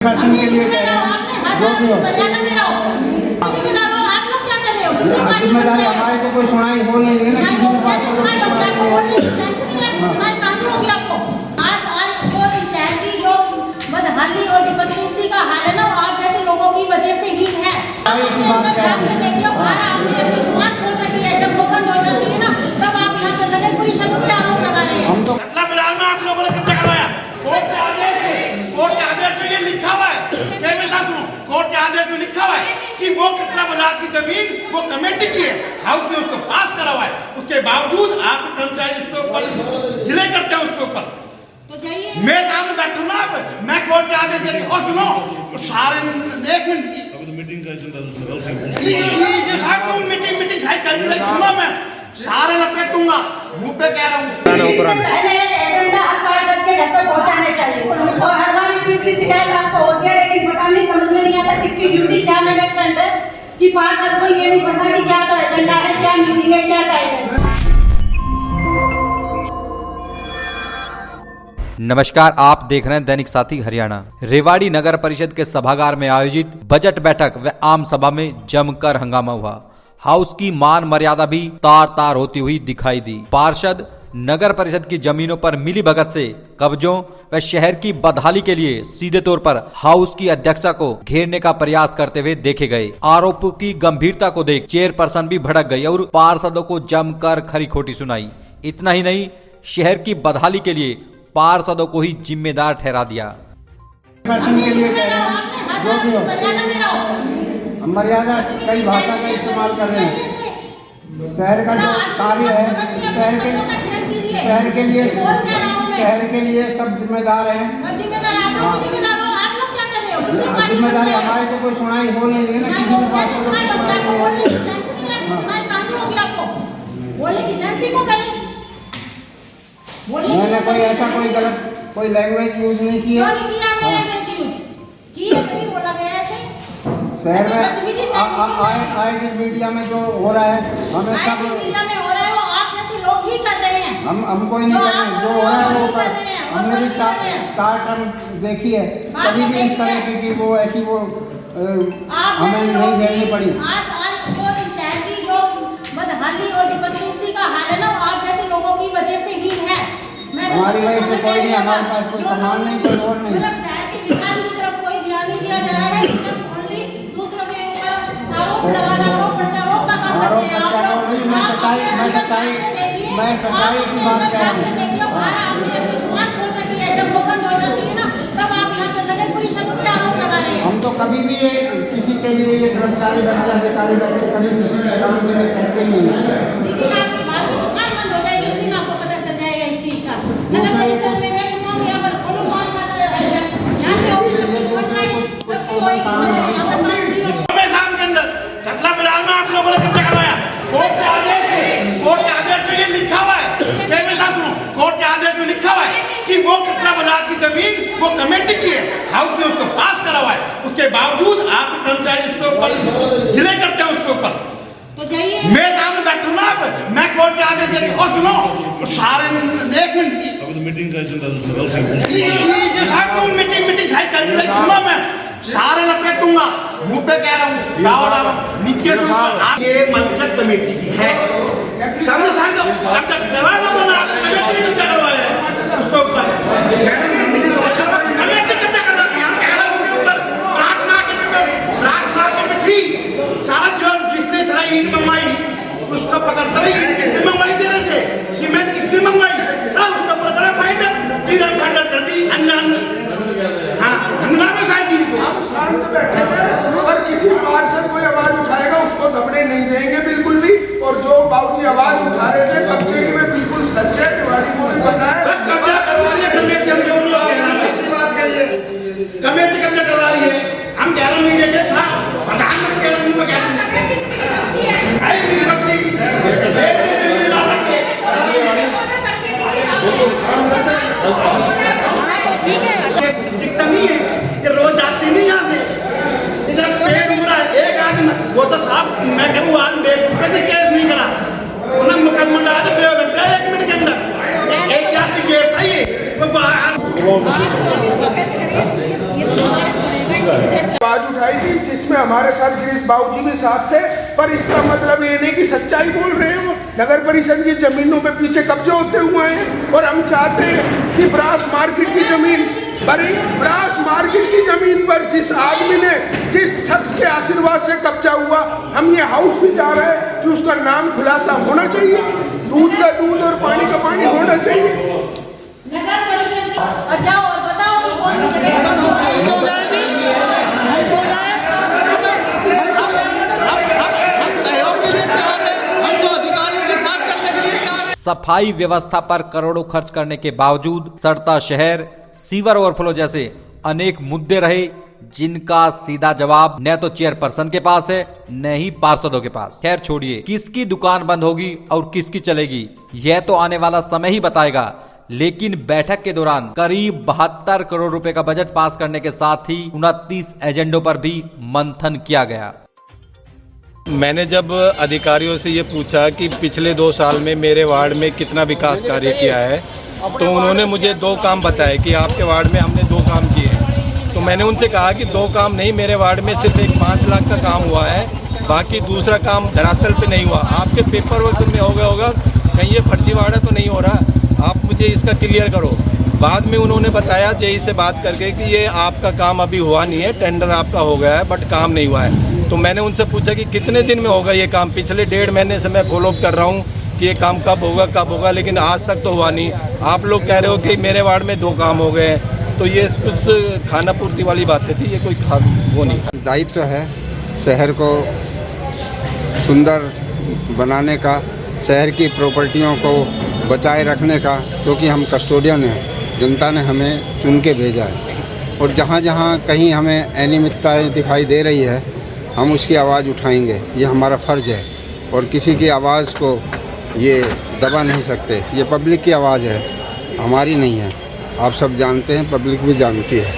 दर्शन के लिए कह रहे हैं जो भी हो जिम्मेदारी हमारे को कोई सुनाई हो नहीं है ना, किसी के पास सुनाई नहीं हो रही है। बदहाली और बदसूरती का हाल है ना, आप जैसे लोगों की वजह से ही है। की बात क्या है? आपने अपनी दुकान खोल रखी है, जब वो बंद हो जाती है ना तब आप यहाँ पर लगे पूरी छतों पे आरोप लगा रहे हैं। हम तो कतला बाजार में आप लोगों ने कब्जा करवाया। कोर्ट के आदेश में ये लिखा हुआ है, कोर्ट के आदेश में लिखा हुआ है कि वो कतला बाजार की जमीन वो कमेटी की है, हाउस ने उसको पास करा हुआ है। उसके बावजूद आप कर्मचारी उसके ऊपर ढिले करते हैं। उसके ऊपर तो जाइए, मैं सामने बैठू ना, आप मैं कोर्ट के आदेश दे और सुनो सारे एक मिनट अभी तो मीटिंग का एजेंडा मीटिंग सुनो, मैं सारे लपेटूंगा, मुंह पे कह रहा हूँ। पहले एजेंडा हर पार्षद के घर पर पहुंचाने चाहिए और हर बार इस चीज की शिकायत आपको होती है, लेकिन पता नहीं समझ में नहीं आता किसकी ड्यूटी क्या मैनेजमेंट है कि पार्षद को ये नहीं पता कि क्या तो एजेंडा है, क्या मीटिंग है, क्या टाइम है। नमस्कार, आप देख रहे हैं दैनिक साथी हरियाणा। रेवाड़ी नगर परिषद के सभागार में आयोजित बजट बैठक व आम सभा में जमकर हंगामा हुआ। हाउस की मान मर्यादा भी तार तार होती हुई दिखाई दी। पार्षद नगर परिषद की जमीनों पर मिली भगत से कब्जों व शहर की बदहाली के लिए सीधे तौर पर हाउस की अध्यक्षा को घेरने का प्रयास करते हुए देखे गए। आरोपों की गंभीरता को देख चेयरपर्सन भी भड़क गई और पार्षदों को जमकर खरी खोटी सुनाई। इतना ही नहीं, शहर की बदहाली के लिए पार्षदों को ही जिम्मेदार ठहरा दिया। दर्शन के लिए कह रहे हैं जो भी हो मर्यादा कई भाषा का इस्तेमाल कर रहे हैं। शहर का जो कार्य है शहर के लिए सब जिम्मेदार हैं। जिम्मेदारी हमारे को कोई सुनाई हो नहीं है ना, किसी के पास सुनाई नहीं हो रही है। मैंने कोई ऐसा कोई गलत कोई लैंग्वेज यूज नहीं किया। शहर में आए दिन मीडिया में जो हो रहा है हमें सब हम कोई नहीं कर रहे हैं, जो हो रहा है वो कर। हमने भी चार टर्म देखी है, कभी भी इस तरह की वो ऐसी वो हमें नहीं झेलनी पड़ी। हमारी वजह से कोई नहीं, हमारे पास कोई सामान नहीं, कोई और नहीं। मैं सच्चाई की बात कह रहा हूँ। हम तो कभी भी किसी के लिए ये कर्मचारी बैठे अधिकारी बैठे कभी किसी के काम के लिए कहते ही नहीं। कतला बाजार में आप लोगों ने कब्जा करवाया। कोर्ट के आदेश में ये लिखा हुआ है, कोर्ट के आदेश में लिखा हुआ है कि वो कतला बाजार की जमीन वो कमेटी की है, हाउस ने उसको पास करा हुआ है। उसके बावजूद आप कर्मचारी उसके ऊपर ढिले करते हैं। उसके ऊपर तो जाइए, मैं सामने बैठू ना, आप मैं कोर्ट के आदेश दे और सुनो सारे एक मिनट अभी तो मीटिंग का एजेंडा मीटिंग सुनो, मैं सारे लपेटूंगा, मुंह पे कह रहा हूँ। नीचे से ऊपर ये मलकत कमेटी की है। सामने सामने अब तक करवाना बना कमेटी ने क्या करवाया है उसके ऊपर कमेटी कब्जा करवा दी। हम कह रहे हैं उसके ऊपर राज मार्केट में थी सारा जो जिसने सारा ईंट मंगवाई उसको पकड़ता है। ईंट किसने मंगवाई तेरे से, सीमेंट किसने मंगवाई, उसका पकड़ा फायदा जीवन फायदा कर दी अनजान। हाँ, हम शांत बैठे थे और किसी पार्षद कोई आवाज उठाएगा उसको दबने नहीं देंगे बिल्कुल भी। और जो बाबूजी आवाज उठा रहे थे कब्जे की में बिल्कुल सच है, तिवारी को भी पता है कब्जा करवा रही है कमेटी। हम जो लोग कह रहे हैं सच्ची बात कहिए, कमेटी कब्जा करवा रही है। हम कह रहे मीडिया के था प्रधानमंत्री कह रहे दिखता नहीं है कि रोज जाती नहीं यहाँ से। इधर पेड़ उड़ रहा है, एक आदमी वो तो साहब मैं कहूँ आज बेवकूफ केस नहीं करा, उन्हें मुकदमा डाल के बेव लग गया 1 मिनट के अंदर। एक जाति गेट था ये वो आवाज उठाई थी जिसमें हमारे साथ गिरीश बाबूजी भी साथ थे, पर इसका मतलब ये नहीं कि सच्चाई बोल रहे हैं। वो नगर परिषद की जमीनों पे पीछे कब्जे होते हुए हैं और हम चाहते हैं कि ब्रास मार्केट की जमीन ब्रास मार्केट की जमीन पर जिस आदमी ने जिस शख्स के आशीर्वाद से कब्जा हुआ, हम ये हाउस भी चाह रहे हैं कि उसका नाम खुलासा होना चाहिए, दूध का दूध और पानी का पानी होना चाहिए। नगर परिषद और जाओ और बताओ कि कौन सी जगह कौन हो रही है। सफाई व्यवस्था पर करोड़ों खर्च करने के बावजूद सड़ता शहर, सीवर ओवरफ्लो जैसे अनेक मुद्दे रहे जिनका सीधा जवाब न तो चेयरपर्सन के पास है न ही पार्षदों के पास। खैर छोड़िए, किसकी दुकान बंद होगी और किसकी चलेगी यह तो आने वाला समय ही बताएगा। लेकिन बैठक के दौरान करीब 72 करोड़ रुपए का बजट पास करने के साथ ही 29 एजेंडों पर भी मंथन किया गया। मैंने जब अधिकारियों से ये पूछा कि पिछले 2 साल में मेरे वार्ड में कितना विकास कार्य किया है, तो उन्होंने मुझे 2 काम बताए कि आपके वार्ड में हमने 2 काम किए हैं। तो मैंने उनसे कहा कि 2 काम नहीं, मेरे वार्ड में सिर्फ एक 5 लाख का काम हुआ है, बाकी दूसरा काम धरातल पे नहीं हुआ। आपके पेपर वर्क में हो गया होगा, कहीं ये फर्जीवाड़ा तो नहीं हो रहा, आप मुझे इसका क्लियर करो। बाद में उन्होंने बताया जेई से बात करके कि ये आपका काम अभी हुआ नहीं है, टेंडर आपका हो गया है बट काम नहीं हुआ है। तो मैंने उनसे पूछा कि कितने दिन में होगा ये काम। पिछले 1.5 महीने से मैं फॉलोअप कर रहा हूँ कि ये काम कब होगा, लेकिन आज तक तो हुआ नहीं। आप लोग कह रहे हो कि मेरे वार्ड में 2 काम हो गए, तो ये कुछ खाना पूर्ति वाली बातें थी, ये कोई खास वो नहीं था। दायित्व है शहर को सुंदर बनाने का, शहर की प्रॉपर्टियों को बचाए रखने का, क्योंकि हम कस्टोडियन हैं, जनता ने हमें चुन के भेजा है। और जहाँ जहाँ कहीं हमें अनियमितताएँ दिखाई दे रही है, हम उसकी आवाज़ उठाएंगे, ये हमारा फ़र्ज़ है। और किसी की आवाज़ को ये दबा नहीं सकते, ये पब्लिक की आवाज़ है, हमारी नहीं है। आप सब जानते हैं, पब्लिक भी जानती है।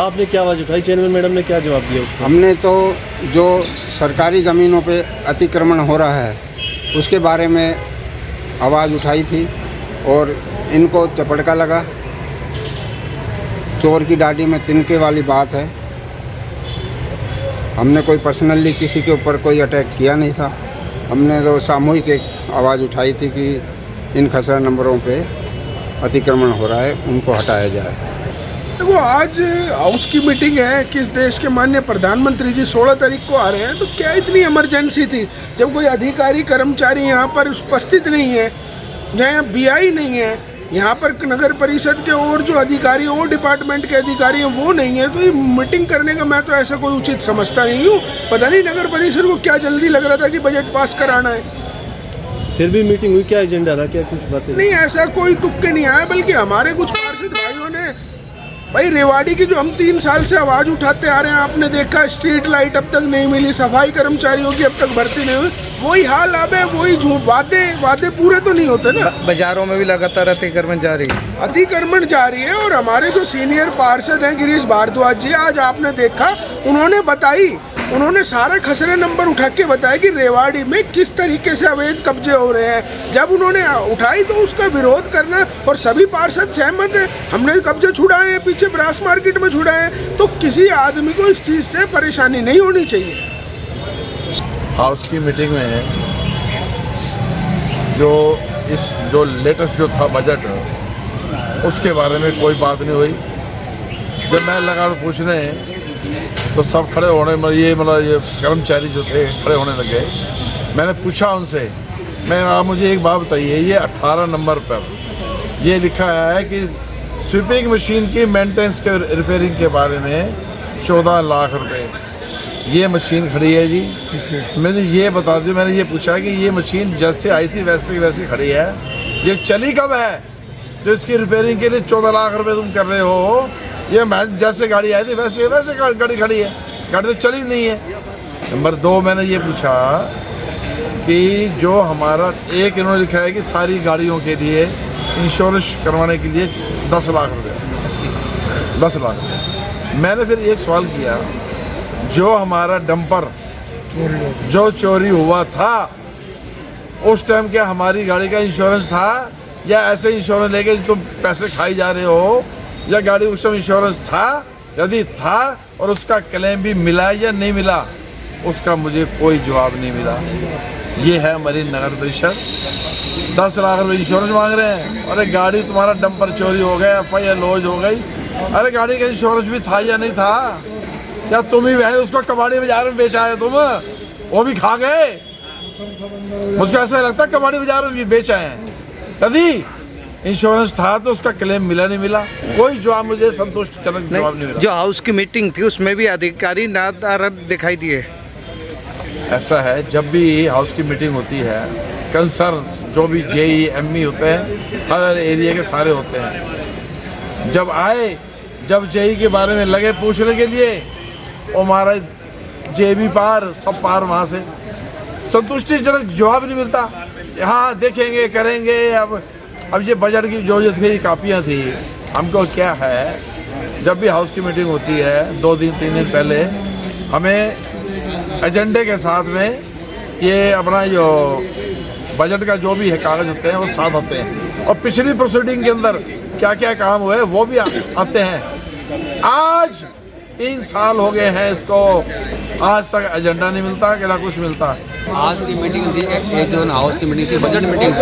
आपने क्या आवाज़ उठाई? चेयरमैन मैडम ने क्या जवाब दिया? हमने तो जो सरकारी ज़मीनों पे अतिक्रमण हो रहा है उसके बारे में आवाज़ उठाई थी और इनको चपड़का लगा। चोर की डाडी में तिनके वाली बात है। हमने कोई पर्सनली किसी के ऊपर कोई अटैक किया नहीं था। हमने तो सामूहिक एक आवाज़ उठाई थी कि इन खसरा नंबरों पे अतिक्रमण हो रहा है, उनको हटाया जाए। देखो, आज हाउस की मीटिंग है, किस देश के माननीय प्रधानमंत्री जी 16 तारीख को आ रहे हैं, तो क्या इतनी इमरजेंसी थी जब कोई अधिकारी कर्मचारी यहाँ पर उपस्थित नहीं है, जहाँ BI नहीं है, यहाँ पर नगर परिषद के और जो अधिकारी और डिपार्टमेंट के अधिकारी हैं वो नहीं है, तो ये मीटिंग करने का मैं तो ऐसा कोई उचित समझता नहीं हूँ। पता नहीं नगर परिषद को क्या जल्दी लग रहा था कि बजट पास कराना है। फिर भी मीटिंग हुई, क्या एजेंडा रहा, क्या कुछ बातें? नहीं, ऐसा कोई तुक्के नहीं आया, बल्कि हमारे कुछ पार्षद भाइयों ने, भाई रेवाड़ी की जो हम 3 साल से आवाज़ उठाते आ रहे हैं, आपने देखा स्ट्रीट लाइट अब तक नहीं मिली, सफाई कर्मचारियों की अब तक भर्ती नहीं हुई, वही हाल अब है, वही झूठ वादे पूरे तो नहीं होते ना। बाजारों में भी लगातार अतिक्रमण जारी है और हमारे जो सीनियर पार्षद हैं गिरीश भारद्वाज जी, आज आपने देखा उन्होंने सारे खसरे नंबर उठा के बताया कि रेवाड़ी में किस तरीके से अवैध कब्जे हो रहे हैं। जब उन्होंने उठाई तो उसका विरोध करना और सभी पार्षद सहमत हैं, हमने कब्जे छुड़ाए हैं, पीछे ब्रास मार्केट में छुड़ाए हैं, तो किसी आदमी को इस चीज़ से परेशानी नहीं होनी चाहिए। हाउस की मीटिंग में जो लेटेस्ट जो था बजट, उसके बारे में कोई बात नहीं हुई। जब मैं लगा तो पूछने, तो सब खड़े होने ये कर्मचारी जो थे खड़े होने लगे। मैंने पूछा उनसे, आप मुझे एक बात बताइए, ये 18 नंबर पर ये लिखा है कि स्वीपिंग मशीन की मेंटेनेंस के रिपेयरिंग के बारे में 14 लाख रुपए ये मशीन खड़ी है जी। मुझे ये बता दो, मैंने ये पूछा कि ये मशीन जैसे आई थी वैसे खड़ी है, ये चली कब है जो इसकी रिपेयरिंग के लिए 14 लाख रुपए तुम कर रहे हो? ये मैं जैसे गाड़ी आई थी वैसे गाड़ी खड़ी है, गाड़ी तो चली नहीं है। नंबर 2 मैंने ये पूछा कि जो हमारा एक इन्होंने लिखा है कि सारी गाड़ियों के लिए इंश्योरेंस करवाने के लिए 10 लाख रुपये 10 लाख रुपये। मैंने फिर एक सवाल किया, जो हमारा डंपर जो चोरी हुआ था उस टाइम क्या हमारी गाड़ी का इंश्योरेंस था, या ऐसे इंश्योरेंस लेके तुम पैसे खाई जा रहे हो, या गाड़ी उस टाइम इंश्योरेंस था यदि था और उसका क्लेम भी मिला या नहीं मिला, उसका मुझे कोई जवाब नहीं मिला। ये है हमारी नगर परिषद। 10 लाख रुपये इंश्योरेंस मांग रहे हैं। अरे गाड़ी तुम्हारा डंपर चोरी हो गया, FIR लॉज हो गई, अरे गाड़ी का इंश्योरेंस भी था या नहीं था? या तुम ही वह उसको कबाड़ी बाजार में बेचा है, तुम वो भी खा गए? मुझको ऐसा लगता है कबाड़ी बाजार में भी बेचा है। यदि इंश्योरेंस था तो उसका क्लेम मिला नहीं मिला, कोई जवाब मुझे संतुष्टिजनक जवाब नहीं मिला। जो हाउस की मीटिंग थी उसमें भी अधिकारी नादारद दिखाई दिए। ऐसा है, जब भी हाउस की मीटिंग होती है, कंसर्न्स जो भी JE ME होते हैं, हर एरिया के सारे होते हैं, जब JE के बारे में लगे पूछने के लिए, वो हमारा JB पार सब पार, वहाँ से संतुष्टिजनक जवाब नहीं मिलता। हाँ देखेंगे करेंगे। अब ये बजट की जो थी कापियाँ थी, हमको क्या है, जब भी हाउस की मीटिंग होती है 2 दिन 3 दिन पहले हमें एजेंडे के साथ में ये अपना जो बजट का जो भी है कागज होते हैं वो साथ आते हैं, और पिछली प्रोसीडिंग के अंदर क्या क्या काम हुए वो भी आते हैं। आज 3 साल हो गए हैं इसको, आज तक एजेंडा नहीं मिलता कि ना कुछ मिलता। आज की मीटिंग थी, एक जो हाउस की मीटिंग थी, बजट मीटिंग,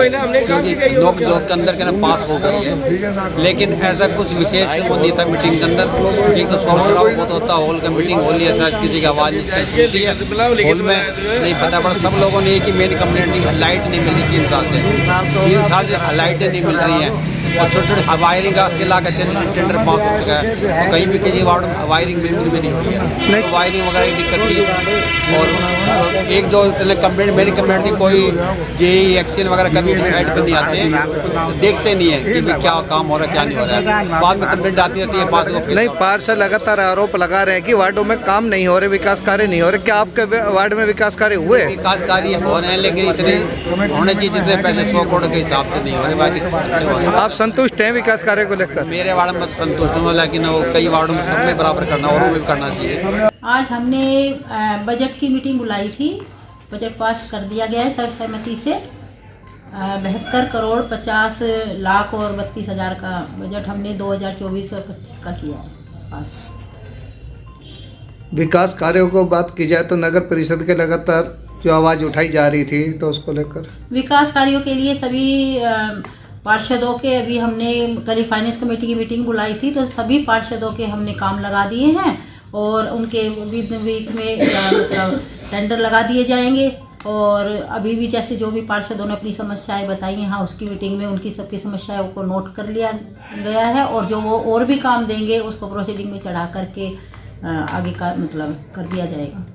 क्योंकि नोक जोक के अंदर के ना पास हो गई है, लेकिन ऐसा कुछ विशेष वो नहीं था मीटिंग के अंदर। एक तो शोर शराबा बहुत होता, हॉल का मीटिंग होली ऐसा किसी की आवाज़ नहीं सुनती है, हॉल में नहीं पता पड़ा। सब लोगों ने की मेरी कंप्लेंट, लाइट नहीं मिली 3 साल से, 3 साल से लाइटें नहीं मिल रही हैं, और छोटे छोटे वायरिंग का अस्सी लाख टेंडर पास हो चुका है, तो कहीं भी किसी वार्ड में वायरिंग बिल्कुल भी नहीं हुई है, तो वायरिंग वगैरह की दिक्कत थी। और 1-2 कंप्लेंट, मेरी कंप्लेंट थी, कोई JE एक्शन वगैरह कभी साइड पर नहीं आते हैं, तो देखते नहीं है कि क्या काम हो रहा है क्या नहीं हो रहा है, बाद में कंप्लेंट आती रहती है। पास नहीं, पार्षद लगातार आरोप लगा रहे हैं कि वार्डों में काम नहीं हो रहे, विकास कार्य नहीं हो रहे। क्या आपके वार्ड में विकास कार्य हुए? विकास कार्य हो रहे हैं, लेकिन इतने होने चाहिए जितने पैसे 100 करोड़ के हिसाब से नहीं हो रहे। बाकी अच्छे हो रहे हैं। आप संतुष्ट हैं विकास कार्य को लेकर? मेरे वार्ड में संतुष्ट हूँ, लेकिन वो कई वार्डों में सब में बराबर करना और वो भी करना चाहिए। आज हमने बजट की मीटिंग बुलाई थी। बजट पास कर दिया गया है सर्वसम्मति से। 72 करोड़ 50 लाख और 32 हज़ार का बजट हमने 2024 और 25 का किया है पास। विकास कार्यों को बात की जाए तो नगर परिषद के लगातार जो आवाज़ उठाई जा रही थी, तो उसको लेकर विकास कार्यों के लिए सभी पार्षदों के, अभी हमने कल फाइनेंस कमेटी की मीटिंग बुलाई थी, तो सभी पार्षदों के हमने काम लगा दिए हैं, और उनके वीक में मतलब टेंडर लगा दिए जाएंगे। और अभी भी जैसे जो भी पार्षदों ने अपनी समस्याएं बताई हैं, हाँ उसकी मीटिंग में उनकी सबकी समस्याओं को नोट कर लिया गया है, और जो वो और भी काम देंगे उसको प्रोसीडिंग में चढ़ा करके आगे का मतलब कर दिया जाएगा।